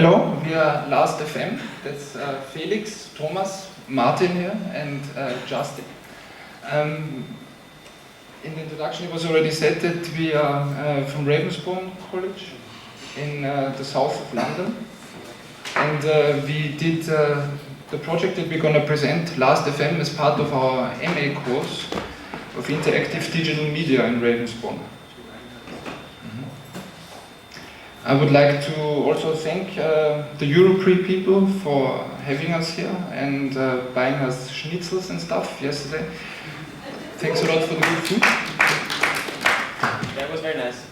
hello, we are Last FM. That's Felix, Thomas, Martin here, and Justin. In the introduction it was already said that we are from Ravensbourne College in the south of London. And we did the project that we're going to present, Last FM, as part of our MA course of Interactive Digital Media in Ravensbourne. I would like to also thank the Europrix people for having us here and buying us schnitzels and stuff yesterday. Thanks a lot for the good food. That was very nice.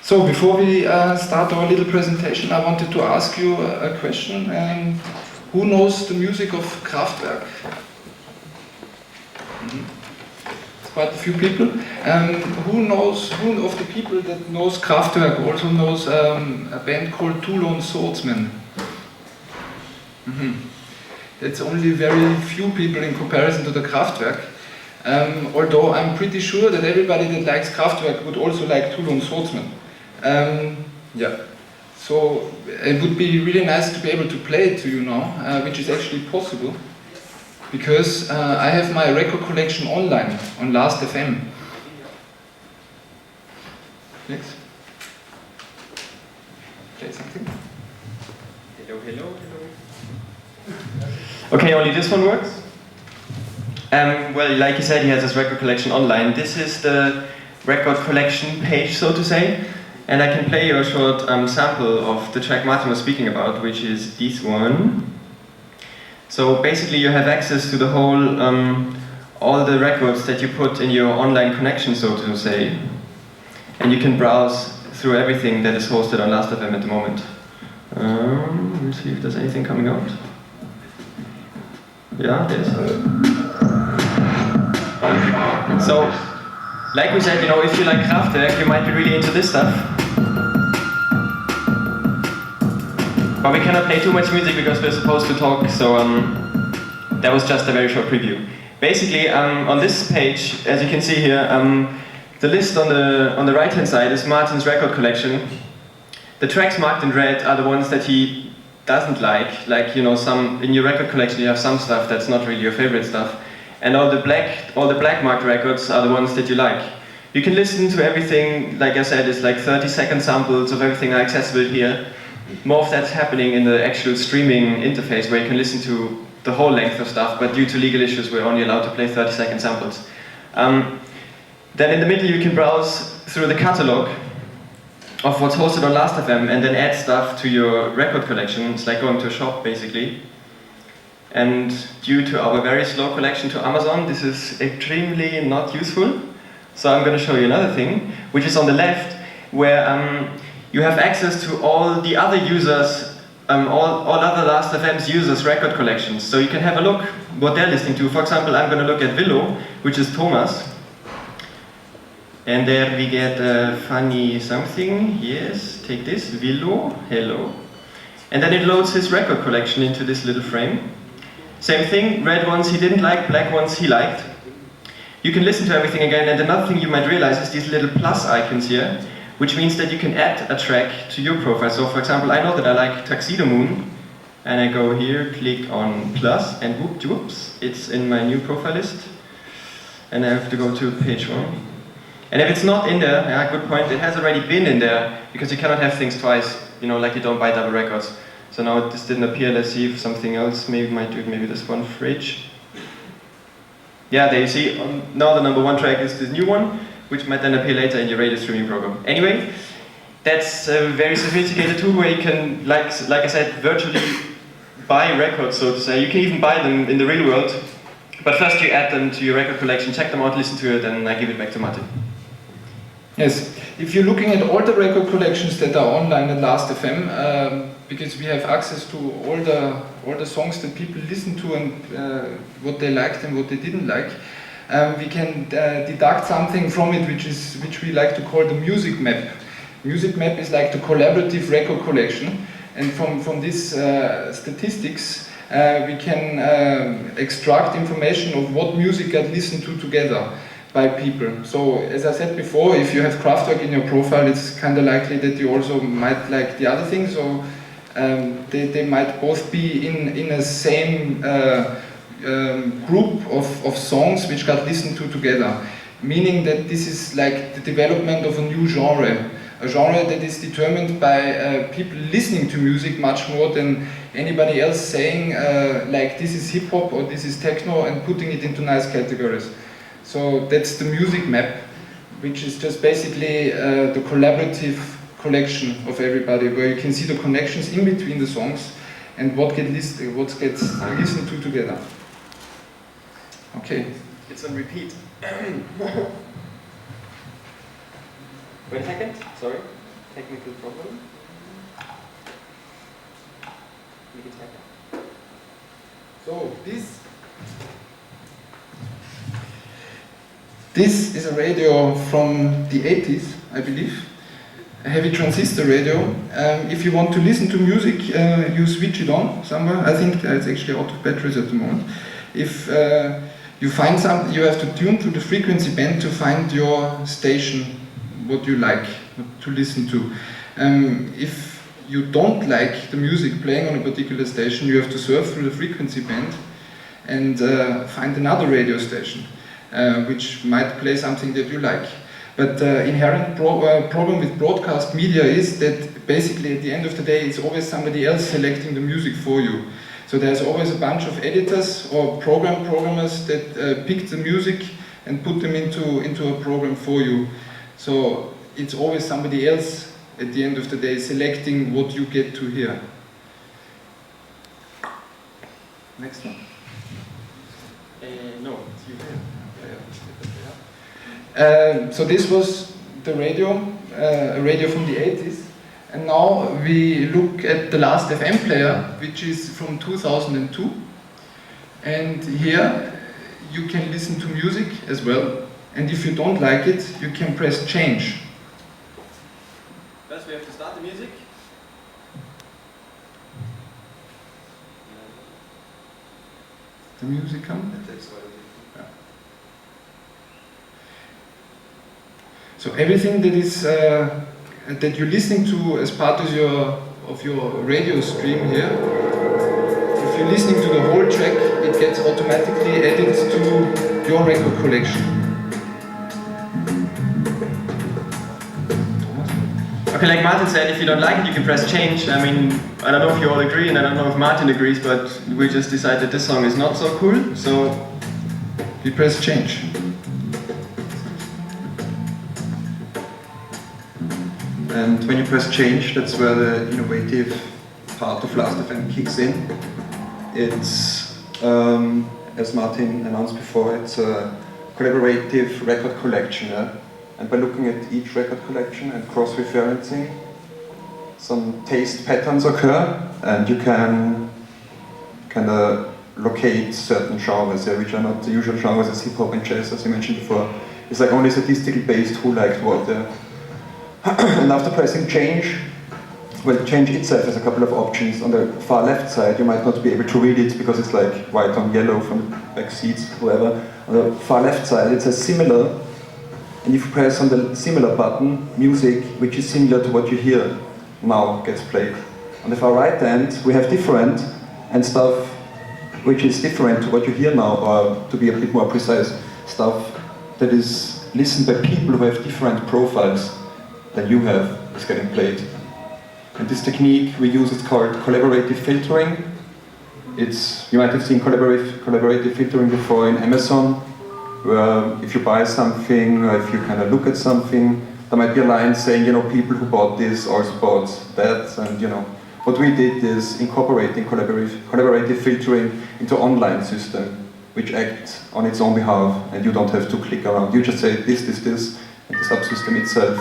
So before we start our little presentation, I wanted to ask you a question. Who knows the music of Kraftwerk? Quite a few people. Who of the people that knows Kraftwerk also knows a band called Two Lone Swordsmen? That's only very few people in comparison to the Kraftwerk. Although I'm pretty sure that everybody that likes Kraftwerk would also like Two Lone Swordsmen. Yeah. So it would be really nice to be able to play it to you now, which is actually possible. Because I have my record collection online on Last FM. Felix? Play something? Hello, hello, hello. Okay, only this one works? Well, like you said, he has his record collection online. This is the record collection page, so to say. And I can play you a short sample of the track Martin was speaking about, which is this one. So basically you have access to the whole, all the records that you put in your online connection, so to say. And you can browse through everything that is hosted on Last.fm at the moment. We'll see if there's anything coming out. Yeah, there's. So, like we said, if you like Kraftwerk, you might be really into this stuff. But we cannot play too much music because we're supposed to talk, so that was just a very short preview. Basically, on this page, as you can see here, the list on the right-hand side is Martin's record collection. The tracks marked in red are the ones that he doesn't like, some in your record collection you have some stuff that's not really your favorite stuff, and all the black marked records are the ones that you like. You can listen to everything. Like I said, it's like 30-second samples of everything are accessible here. More of that's happening in the actual streaming interface where you can listen to the whole length of stuff, but due to legal issues we're only allowed to play 30-second samples. Then in the middle you can browse through the catalog of what's hosted on Last.fm and then add stuff to your record collection. It's like going to a shop basically. And due to our very slow connection to Amazon, this is extremely not useful. So I'm going to show you another thing, which is on the left, where you have access to all the other users, all other Last.fm's users' record collections. So you can have a look what they're listening to. For example, I'm going to look at Willow, which is Thomas. And there we get a funny something. Yes, take this, Willow, hello. And then it loads his record collection into this little frame. Same thing, red ones he didn't like, black ones he liked. You can listen to everything again, and another thing you might realize is these little plus icons here, which means that you can add a track to your profile. So for example, I know that I like Tuxedo Moon, and I go here, click on plus, and whoops, it's in my new profile list. And I have to go to page 1. And if it's not in there, yeah, good point, it has already been in there, because you cannot have things twice, like you don't buy double records. So now this didn't appear, let's see if something else maybe might do it, maybe this one, fridge. Yeah, there you see, now the number 1 track is this new one, which might then appear later in your radio streaming program. Anyway, that's a very sophisticated tool where you can, like I said, virtually buy records, so to say. You can even buy them in the real world, but first you add them to your record collection, check them out, listen to it, and I give it back to Martin. Yes, if you're looking at all the record collections that are online at Last.fm, because we have access to all the songs that people listen to and what they liked and what they didn't like, we can deduct something from it which we like to call the music map. Music map is like the collaborative record collection, and from this statistics we can extract information of what music got listened to together. by people. So as I said before, if you have Kraftwerk in your profile, it's kind of likely that you also might like the other things, so they might both be in a same group of songs which got listened to together. Meaning that this is like the development of a new genre. A genre that is determined by people listening to music much more than anybody else saying like this is hip hop or this is techno and putting it into nice categories. So that's the music map, which is just basically the collaborative collection of everybody, where you can see the connections in between the songs and what gets listened to together. Okay. It's on repeat. Wait a second, sorry. Technical problem. Make it happen. So this is a radio from the 80s, I believe. A heavy transistor radio. If you want to listen to music, you switch it on somewhere. I think it's actually out of batteries at the moment. If you find something, you have to tune to the frequency band to find your station, what you like to listen to. If you don't like the music playing on a particular station, you have to surf through the frequency band and find another radio station, which might play something that you like. But inherent problem with broadcast media is that basically at the end of the day it's always somebody else selecting the music for you. So there's always a bunch of editors or programmers that pick the music and put them into a program for you. So it's always somebody else at the end of the day selecting what you get to hear. Next one. No, it's you. So this was the radio, a radio from the 80s. And now we look at the last FM player, which is from 2002. And here you can listen to music as well. And if you don't like it, you can press change. First we have to start the music. The music comes. Yeah. So everything that is that you're listening to as part of your radio stream here, if you're listening to the whole track, it gets automatically added to your record collection. Okay, like Martin said, if you don't like it, you can press change. I mean, I don't know if you all agree, and I don't know if Martin agrees, but we just decided this song is not so cool, so we press change. And when you press change, that's where the innovative part of Last.fm kicks in. It's, as Martin announced before, it's a collaborative record collection. Yeah? And by looking at each record collection and cross-referencing, some taste patterns occur, and you can kind of locate certain genres, which are not the usual genres as hip-hop and jazz, as you mentioned before. It's like only statistically based who liked what. And after pressing change, well, change itself has a couple of options. On the far left side, you might not be able to read it because it's like white on yellow from the back seats, whatever. On the far left side, it says similar. And if you press on the similar button, music which is similar to what you hear now gets played. On the far right hand, we have different and stuff which is different to what you hear now, or to be a bit more precise, stuff that is listened by people who have different profiles than you have is getting played. And this technique we use is called collaborative filtering. You might have seen collaborative filtering before in Amazon, where if you buy something, or if you kind of look at something, there might be a line saying, you know, people who bought this also bought that, and you know. What we did is incorporating collaborative filtering into an online system, which acts on its own behalf, and you don't have to click around. You just say this, and the subsystem itself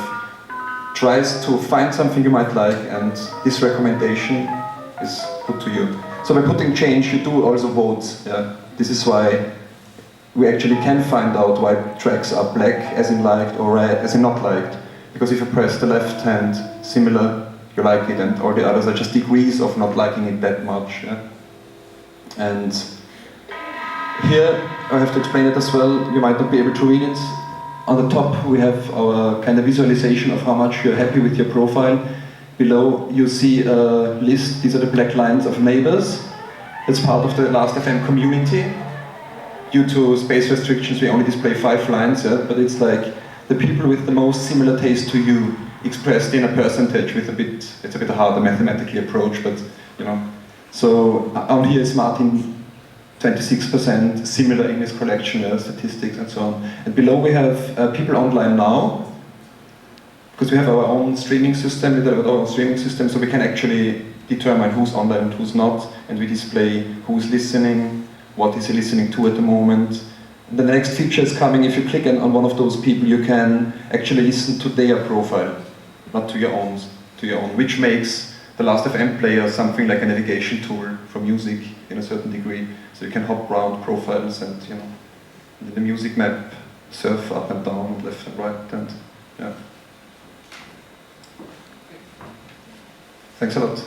tries to find something you might like, and this recommendation is put to you. So by putting change, you do also vote. Yeah? This is why we actually can find out why tracks are black as in liked or red as in not liked. Because if you press the left hand similar, you like it, and all the others are just degrees of not liking it that much. Yeah? And Here, I have to explain it as well, you might not be able to read it. On the top we have our kind of visualization of how much you're happy with your profile. Below you see a list, these are the black lines of neighbors. It's part of the Last.fm community. Due to space restrictions we only display 5 lines, yeah? But it's like the people with the most similar taste to you expressed in a percentage with it's a bit harder mathematically approach, but you know. So on here is Martin 26%, similar in his collection, statistics and so on. And below we have people online now, because we have our own streaming system, so we can actually determine who's online and who's not, and we display who's listening, what is he listening to at the moment. And the next feature is coming. If you click on one of those people, you can actually listen to their profile, not to your own, which makes the Last.fm player something like a navigation tool for music in a certain degree. So you can hop around profiles and, you know, the music map, surf up and down, left and right, and yeah. Thanks a lot.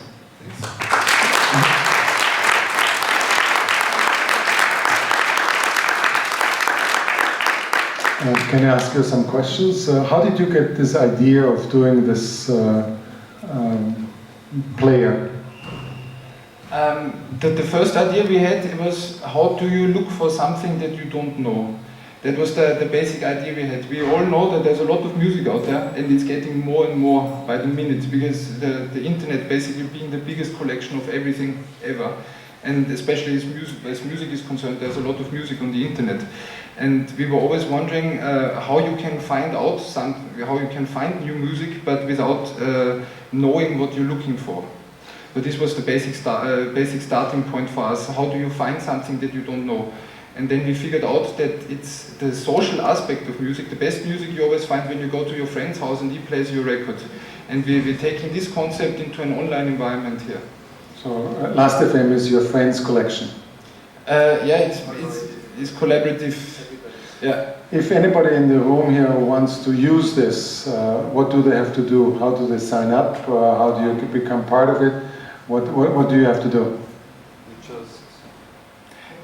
Can I ask you some questions? How did you get this idea of doing this player? The first idea we had was, how do you look for something that you don't know? That was the basic idea we had. We all know that there's a lot of music out there, and it's getting more and more by the minute, because the internet basically being the biggest collection of everything ever. And especially as music is concerned, there's a lot of music on the internet. And we were always wondering how you can find out how you can find new music, but without knowing what you're looking for. So this was the basic starting point for us. How do you find something that you don't know? And then we figured out that it's the social aspect of music. The best music you always find when you go to your friend's house and he plays your record. And we're taking this concept into an online environment here. So Last.fm is your friend's collection? Yeah, it's collaborative. Yeah. If anybody in the room here wants to use this, what do they have to do? How do they sign up? How do you become part of it? What do you have to do?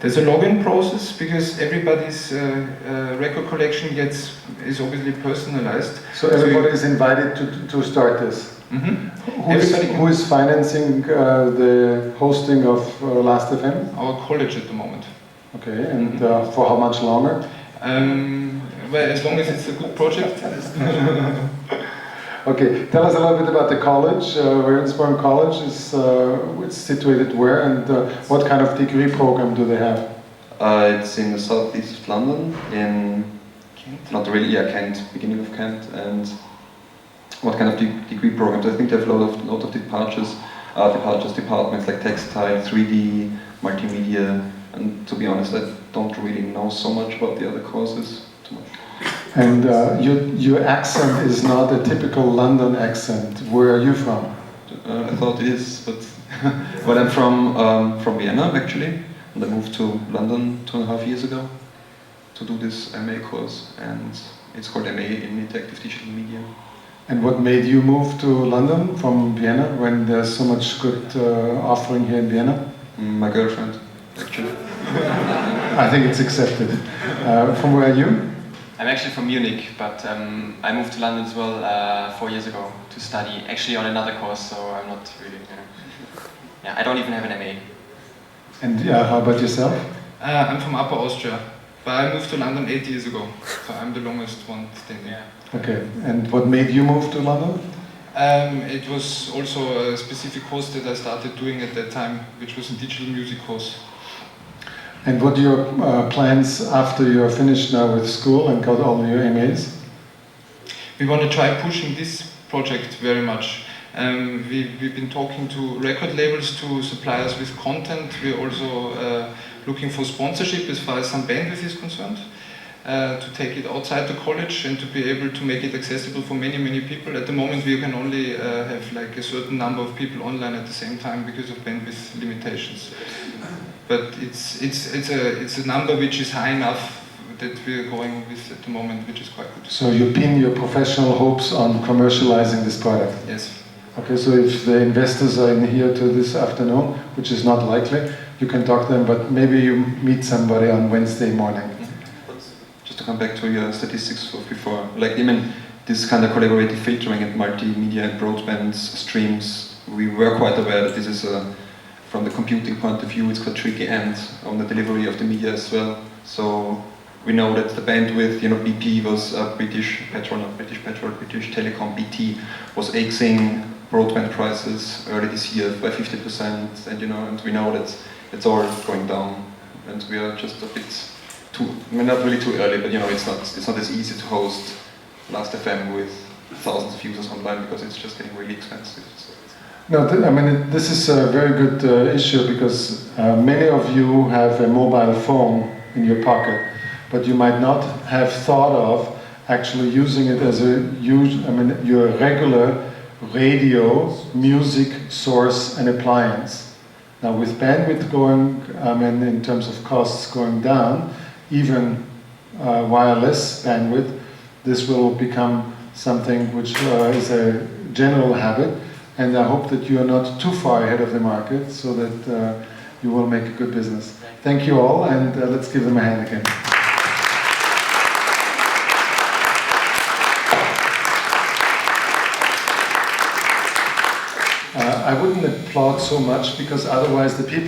There's a login process, because everybody's record collection is obviously personalized. So everybody is invited to start this? Mm-hmm. Who is financing the hosting of Last.fm? Our college at the moment. Okay, and for how much longer? Well, as long as it's a good project. Okay, tell us a little bit about the college. Regensburg College is it's situated where, and what kind of degree program do they have? It's in the southeast of London, in Kent. Not really, yeah, Kent, beginning of Kent. And what kind of degree programs? I think they have a lot of departures departments like textile, 3D, multimedia. And to be honest, I don't really know so much about the other courses too much. And your accent is not a typical London accent. Where are you from? I thought it is, but well, I'm from Vienna actually, and I moved to London 2.5 years ago to do this MA course, and it's called MA in Interactive Digital Media. And what made you move to London from Vienna when there's so much good offering here in Vienna? My girlfriend, actually. I think it's accepted. From where are you? I'm actually from Munich, but I moved to London as well 4 years ago to study, actually on another course, so I'm not really, yeah, I don't even have an MA. And how about yourself? I'm from Upper Austria, but I moved to London 8 years ago, so I'm the longest one standing. Yeah. Okay, and what made you move to London? It was also a specific course that I started doing at that time, which was a digital music course. And what are your plans after you're finished now with school and got all your MAs? We want to try pushing this project very much. We've been talking to record labels to supply us with content. We're also looking for sponsorship as far as some bandwidth is concerned, to take it outside the college and to be able to make it accessible for many, many people. At the moment we can only have like a certain number of people online at the same time because of bandwidth limitations. But it's a number which is high enough that we're going with at the moment, which is quite good. So you pin your professional hopes on commercializing this product? Yes. Okay, so if the investors are in here to this afternoon, which is not likely, you can talk to them, but maybe you meet somebody on Wednesday morning. Just to come back to your statistics of before, like even this kind of collaborative filtering and multimedia and broadband streams, we were quite aware that this is from the computing point of view, it's quite tricky, and on the delivery of the media as well. So we know that the bandwidth, BP was British Telecom, BT was axing broadband prices early this year by 50%, and and we know that it's all going down, and we are just a bit too, not really too early, but it's not as easy to host Last FM with thousands of users online because it's just getting really expensive. So. No, this is a very good issue because many of you have a mobile phone in your pocket, but you might not have thought of actually using it as your regular radio, music source and appliance. Now with bandwidth going, in terms of costs going down, even wireless bandwidth, this will become something which is a general habit, and I hope that you are not too far ahead of the market so that you will make a good business. Thank you all, and let's give them a hand again. I wouldn't applaud so much because otherwise the people